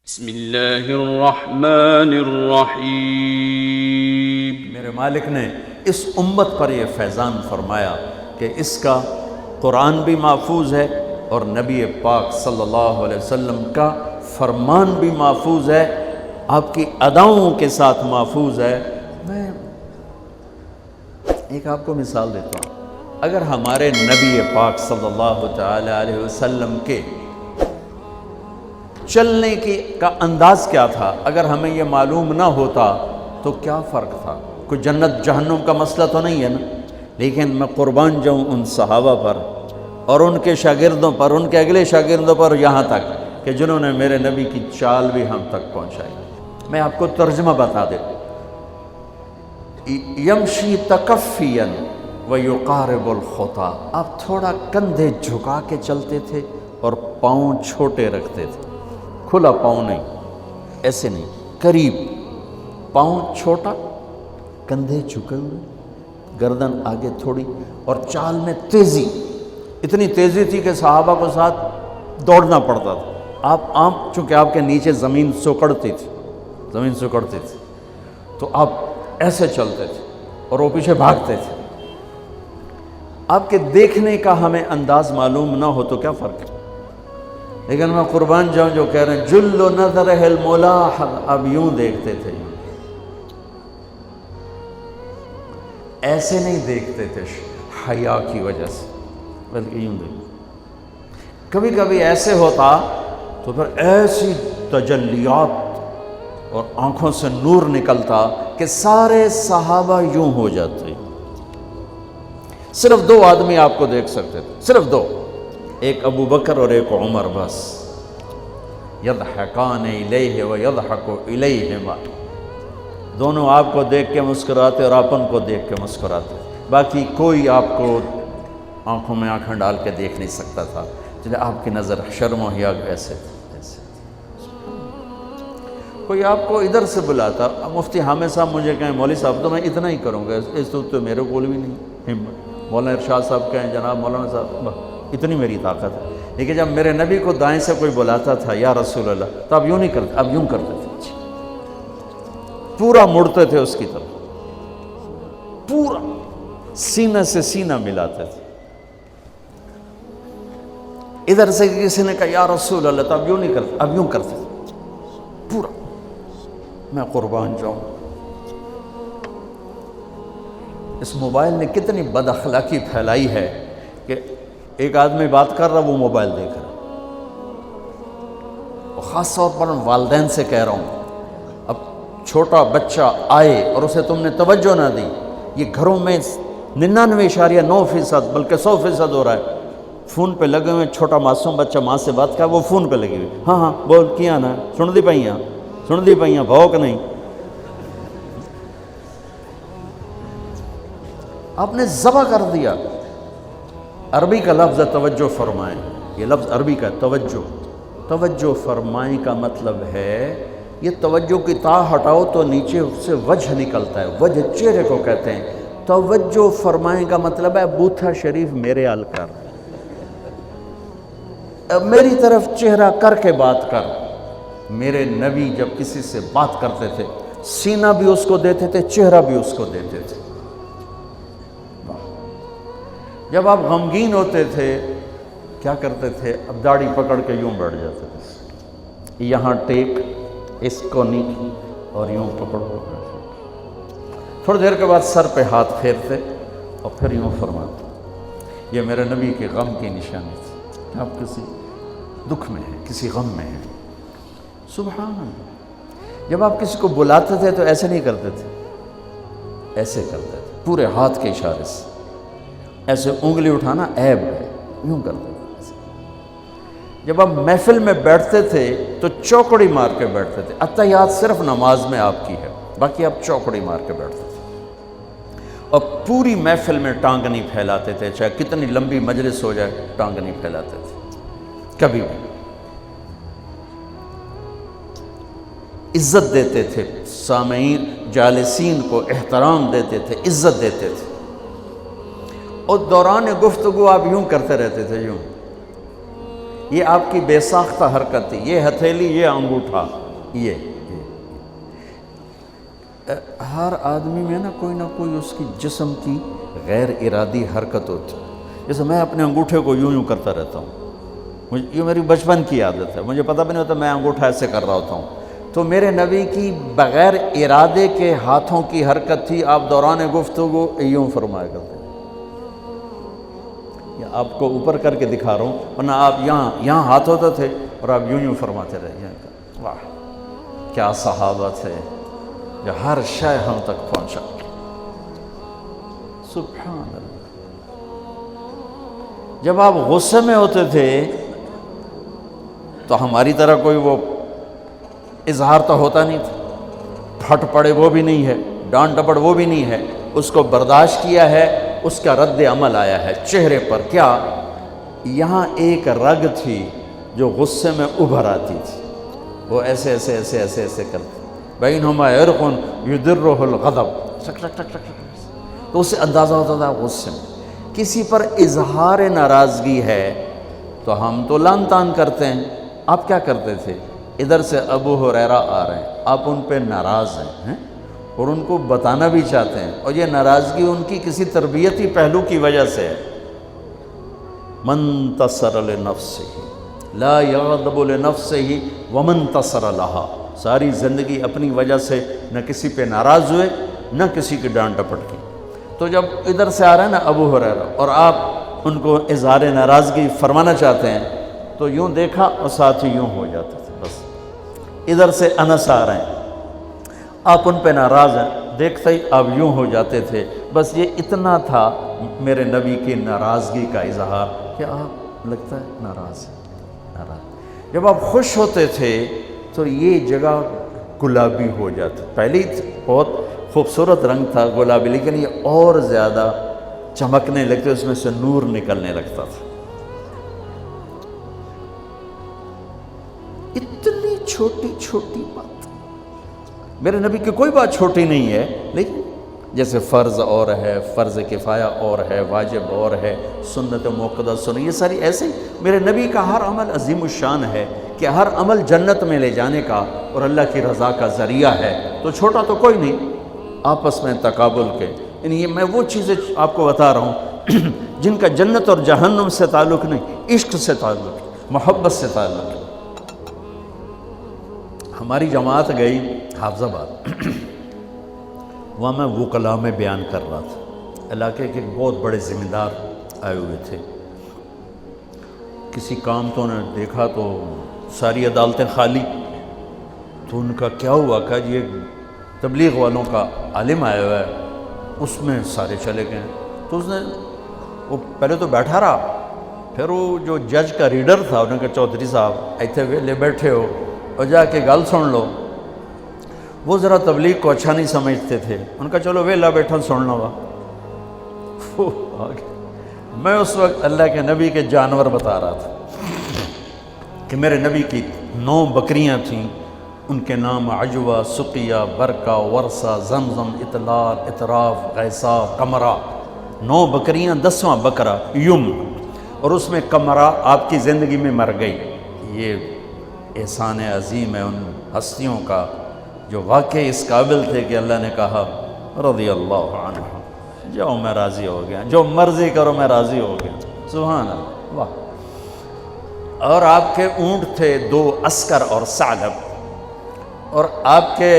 بسم اللہ الرحمن الرحیم۔ میرے مالک نے اس امت پر یہ فیضان فرمایا کہ اس کا قرآن بھی محفوظ ہے اور نبی پاک صلی اللہ علیہ وسلم کا فرمان بھی محفوظ ہے، آپ کی اداؤں کے ساتھ محفوظ ہے۔ میں ایک آپ کو مثال دیتا ہوں، اگر ہمارے نبی پاک صلی اللہ تعالی علیہ وسلم کے چلنے کا انداز کیا تھا، اگر ہمیں یہ معلوم نہ ہوتا تو کیا فرق تھا؟ کوئی جنت جہنم کا مسئلہ تو نہیں ہے نا، لیکن میں قربان جاؤں ان صحابہ پر اور ان کے شاگردوں پر، ان کے اگلے شاگردوں پر، یہاں تک کہ جنہوں نے میرے نبی کی چال بھی ہم تک پہنچائی۔ میں آپ کو ترجمہ بتا دوں، یمشی تکفیا ویقارب الخطا، آپ تھوڑا کندھے جھکا کے چلتے تھے اور پاؤں چھوٹے رکھتے تھے، کھلا پاؤں نہیں، ایسے نہیں، قریب، پاؤں چھوٹا، کندھے جھکے ہوئے، گردن آگے تھوڑی، اور چال میں تیزی، اتنی تیزی تھی کہ صحابہ کو ساتھ دوڑنا پڑتا تھا۔ آپ چونکہ آپ کے نیچے زمین سکڑتی تھی، تو آپ ایسے چلتے تھے اور وہ پیچھے بھاگتے تھے۔ آپ کے دیکھنے کا ہمیں انداز معلوم نہ ہو تو کیا فرق ہے؟ لیکن میں قربان جاؤں جو کہہ رہے ہیں جل نظرہ الملاحظ، اب یوں دیکھتے تھے، ایسے نہیں دیکھتے تھے حیا کی وجہ سے، بلکہ یوں دیکھتے۔ کبھی کبھی ایسے ہوتا تو پھر ایسی تجلیات اور آنکھوں سے نور نکلتا کہ سارے صحابہ یوں ہو جاتے۔ صرف دو آدمی آپ کو دیکھ سکتے تھے، صرف دو، ایک ابو بکر اور ایک عمر، بس۔ یضحکان الیہ ویضحک الیہما، دونوں آپ کو دیکھ کے مسکراتے اور اپن کو دیکھ کے مسکراتے، باقی کوئی آپ کو آنکھوں میں آنکھیں ڈال کے دیکھ نہیں سکتا تھا، چلے آپ کی نظر شرم و حیا ایسے ایسے۔ کوئی آپ کو ادھر سے بلاتا، مفتی حامد صاحب مجھے کہیں مولوی صاحب تو میں اتنا ہی کروں گا، اس تو میرے کول بھی نہیں ہمت، مولانا ارشاد صاحب کہیں جناب مولانا صاحب، اتنی میری طاقت ہے۔ لیکن جب میرے نبی کو دائیں سے کوئی بلاتا تھا یا رسول اللہ، تو اب یوں نہیں کرتے، اب یوں کرتے تھے، پورا مڑتے تھے اس کی طرف، پورا سینہ سے سینہ ملاتے تھے۔ ادھر سے کسی نے کہا یا رسول اللہ، تو اب یوں نہیں کرتے، اب یوں کرتے تھے پورا۔ میں قربان جاؤں، اس موبائل نے کتنی بد اخلاقی پھیلائی ہے کہ ایک آدمی بات کر رہا، وہ موبائل دیکھ رہا۔ اور خاص طور پر والدین سے کہہ رہا ہوں، اب چھوٹا بچہ آئے اور اسے تم نے توجہ نہ دی، یہ گھروں میں 99.9% بلکہ 100% ہو رہا ہے، فون پہ لگے ہوئے، چھوٹا معصوم بچہ ماں سے بات کر، وہ فون پہ لگے ہوئے، ہاں ہاں بول کیا نا، سن دی پئیاں بھوک نہیں۔ آپ نے ذبح کر دیا۔ عربی کا لفظ ہے توجہ فرمائیں، یہ لفظ عربی کا توجہ فرمائیں کا مطلب ہے، یہ توجہ کی تا ہٹاؤ تو نیچے سے وجہ نکلتا ہے، وجہ چہرے کو کہتے ہیں۔ توجہ فرمائیں کا مطلب ہے بوتھا شریف میرے آل کر، میری طرف چہرہ کر کے بات کر۔ میرے نبی جب کسی سے بات کرتے تھے، سینہ بھی اس کو دیتے تھے، چہرہ بھی اس کو دیتے تھے۔ جب آپ غمگین ہوتے تھے کیا کرتے تھے؟ اب داڑھی پکڑ کے یوں بیٹھ جاتے تھے، یہاں ٹیک، اس کو نیچے اور یوں پکڑو، تھوڑی دیر کے بعد سر پہ ہاتھ پھیرتے اور پھر یوں فرماتے۔ یہ میرے نبی کے غم کی نشانی تھی کہ آپ کسی دکھ میں ہیں، کسی غم میں ہیں۔ سبحان اللہ۔ جب آپ کسی کو بلاتے تھے تو ایسے نہیں کرتے تھے، ایسے کرتے تھے، پورے ہاتھ کے اشارے سے، ایسے انگلی اٹھانا عیب ہے، یوں کرتے تھے۔ جب آپ محفل میں بیٹھتے تھے تو چوکڑی مار کے بیٹھتے تھے، اتحیات صرف نماز میں آپ کی ہے، باقی آپ چوکڑی مار کے بیٹھتے تھے، اور پوری محفل میں ٹانگ نہیں پھیلاتے تھے، چاہے کتنی لمبی مجلس ہو جائے ٹانگ نہیں پھیلاتے تھے کبھی بھی۔ عزت دیتے تھے، سامعین جالسین کو احترام دیتے تھے، عزت دیتے تھے، اور دوران گفتگو آپ یوں کرتے رہتے تھے، یوں یہ آپ کی بے ساختہ حرکت تھی، یہ ہتھیلی، یہ انگوٹھا، یہ ہر آدمی میں نا کوئی اس کی جسم کی غیر ارادی حرکت ہوتی ہے۔ جیسے میں اپنے انگوٹھے کو یوں کرتا رہتا ہوں، یہ میری بچپن کی عادت ہے، مجھے پتہ بھی نہیں ہوتا میں انگوٹھا ایسے کر رہا ہوتا ہوں۔ تو میرے نبی کی بغیر ارادے کے ہاتھوں کی حرکت تھی، آپ دوران گفتگو یوں فرمایا کرتے ہیں۔ یا آپ کو اوپر کر کے دکھا رہا ہوں، ورنہ آپ یہاں ہاتھ ہوتے تھے اور آپ یوں فرماتے رہے۔ واہ کیا صحابہ تھے جو ہر شے ہم تک پہنچا۔ سبحان اللہ۔ جب آپ غصے میں ہوتے تھے تو ہماری طرح کوئی وہ اظہار تو ہوتا نہیں تھا، پھٹ پڑے وہ بھی نہیں ہے، ڈانٹ ڈپٹ وہ بھی نہیں ہے، اس کو برداشت کیا ہے، اس کا رد عمل آیا ہے چہرے پر۔ کیا یہاں ایک رگ تھی جو غصے میں ابھر آتی تھی، وہ ایسے ایسے ایسے ایسے ایسے کرتی، بینہما عرق یدرہ الغضب، ٹک ٹک ٹک ٹک، تو اسے اندازہ ہوتا تھا غصے میں۔ کسی پر اظہار ناراضگی ہے تو ہم تو لان تان کرتے ہیں، آپ کیا کرتے تھے؟ ادھر سے ابو ہریرہ آ رہے ہیں، آپ ان پہ ناراض ہیں اور ان کو بتانا بھی چاہتے ہیں، اور یہ ناراضگی ان کی کسی تربیتی پہلو کی وجہ سے ہے۔ من تصر لنفسہ لا یغضب لنفسہ ومن تصر لہا، ساری زندگی اپنی وجہ سے نہ کسی پہ ناراض ہوئے نہ کسی کی ڈانٹ ڈپٹ کی۔ تو جب ادھر سے آ رہا ہے نا ابو ہریرہ اور آپ ان کو اظہار ناراضگی فرمانا چاہتے ہیں تو یوں دیکھا اور ساتھ ہی یوں ہو جاتا تھا، بس۔ ادھر سے انس آ رہے ہیں، آپ ان پہ ناراض ہیں، دیکھتے ہی آپ یوں ہو جاتے تھے، بس یہ اتنا تھا میرے نبی کی ناراضگی کا اظہار کہ آپ لگتا ہے ناراض ہیں، ناراض۔ جب آپ خوش ہوتے تھے تو یہ جگہ گلابی ہو جاتی، پہلے بہت خوبصورت رنگ تھا گلابی، لیکن یہ اور زیادہ چمکنے لگتے، اس میں سے نور نکلنے لگتا تھا۔ اتنی چھوٹی چھوٹی بات، میرے نبی کی کوئی بات چھوٹی نہیں ہے، لیکن جیسے فرض اور ہے، فرض کفایہ اور ہے، واجب اور ہے، سنت موقدہ سنت، یہ ساری ایسے ہی میرے نبی کا ہر عمل عظیم الشان ہے کہ ہر عمل جنت میں لے جانے کا اور اللہ کی رضا کا ذریعہ ہے، تو چھوٹا تو کوئی نہیں۔ آپس میں تقابل کے، یعنی یہ میں وہ چیزیں آپ کو بتا رہا ہوں جن کا جنت اور جہنم سے تعلق نہیں، عشق سے تعلق ہے، محبت سے تعلق ہے۔ ہماری جماعت گئی حافظ آباد، وہاں میں وکلاء میں بیان کر رہا تھا، علاقے کے بہت بڑے ذمہ دار آئے ہوئے تھے۔ کسی کام تو نے دیکھا تو ساری عدالتیں خالی، تو ان کا کیا ہوا کہ یہ تبلیغ والوں کا عالم آیا ہوا ہے، اس میں سارے چلے گئے۔ تو اس نے وہ پہلے تو بیٹھا رہا، پھر وہ جو جج کا ریڈر تھا انہوں نے کہا چودھری صاحب ایتھے ویلے بیٹھے ہو اور جا کے گل سن لو۔ وہ ذرا تبلیغ کو اچھا نہیں سمجھتے تھے، ان کا چلو ویلا بیٹھا سننا وا۔ میں اس وقت اللہ کے نبی کے جانور بتا رہا تھا کہ میرے نبی کی 9 بکریاں تھیں، ان کے نام عجوہ، سقیہ، برکہ، ورثہ، زمزم، اطلال، اطراف، غیثہ، قمرہ۔ 9 بکریاں، 10واں بکرا یم، اور اس میں قمرہ آپ کی زندگی میں مر گئی۔ یہ احسان عظیم ہے ان ہستیوں کا جو واقعی اس قابل تھے کہ اللہ نے کہا رضی اللہ عنہ، جاؤ میں راضی ہو گیا، جو مرضی کرو میں راضی ہو گیا۔ سبحان اللہ، واہ۔ اور آپ کے اونٹ تھے 2 عسکر اور ثعلب، اور آپ کے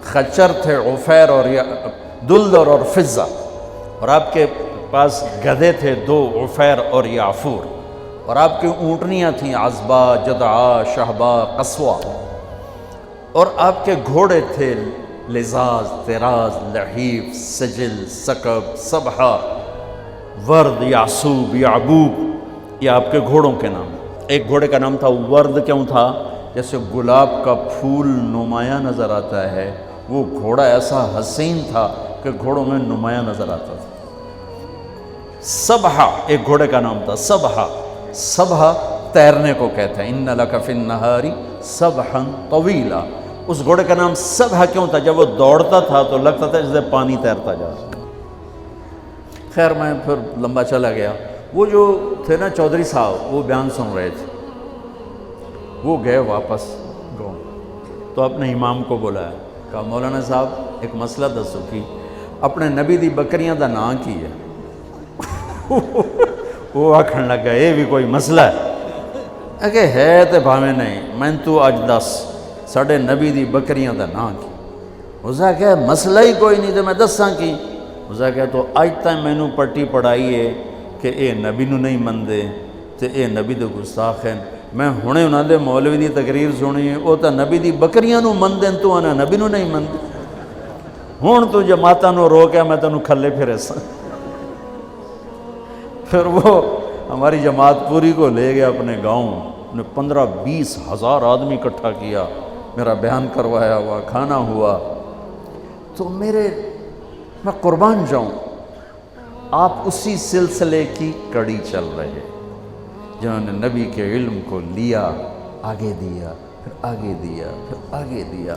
خچر تھے عفیر اور دلدر اور فضہ، اور آپ کے پاس گدھے تھے 2 عفیر اور یعفور، اور آپ کی اونٹنیاں تھیں عذبہ، جدعا، شہبہ، قصوہ، اور آپ کے گھوڑے تھے لزاز، طراز، لحیف، سجل، سکب، صبحہ، ورد، یعصوب، یعبوب، یہ آپ کے گھوڑوں کے نام۔ ایک گھوڑے کا نام تھا ورد، کیوں تھا؟ جیسے گلاب کا پھول نمایاں نظر آتا ہے، وہ گھوڑا ایسا حسین تھا کہ گھوڑوں میں نمایاں نظر آتا تھا۔ صبحہ ایک گھوڑے کا نام تھا، صبحہ، صبحہ تیرنے کو کہتے ہیں، ان لک فی النہار صبحا طویلا۔ اس گھوڑے کا نام صبحہ کیوں تھا؟ جب وہ دوڑتا تھا تو لگتا تھا جیسے پانی تیرتا جا رہا۔ خیر میں پھر لمبا چلا گیا، وہ جو تھے نا چودھری صاحب، وہ بیان سن رہے تھے، وہ گئے واپس گاؤں، تو اپنے امام کو بلایا، کہا مولانا صاحب ایک مسئلہ دسو کی اپنے نبی دی بکریاں دا نام کی ہے؟ وہ آکھن لگا یہ بھی کوئی مسئلہ ہے؟ کہ ہے تے بھاویں نہیں، میں تو اج دس ساڑھے نبی دی بکریاں دا نام کی؟ اسا کہ مسئلہ ہی کوئی نہیں تے میں دساں کی؟ اسا کہ تو اج تک مینوں پٹی پڑھائی ہے کہ اے نبی نو نہیں مندے تے اے نبی دے گستاخ ہیں، میں ہنے انہاں دے مولوی دی تقریر سنی ہے، او تا نبی دی بکریاں نو مندیں، تو آنا نبی نو نہیں مندے، ہون تو جماعتاں نو روکیا میں تنوں کھلے پھرے سا۔ پھر وہ ہماری جماعت پوری کو لے گیا اپنے گاؤں، نے 15-20 ہزار آدمی اکٹھا کیا، میرا بیان کروایا ہوا، کھانا ہوا، تو میں قربان جاؤں، آپ اسی سلسلے کی کڑی چل رہے جنہوں نے نبی کے علم کو لیا، آگے دیا، پھر آگے دیا، پھر آگے دیا۔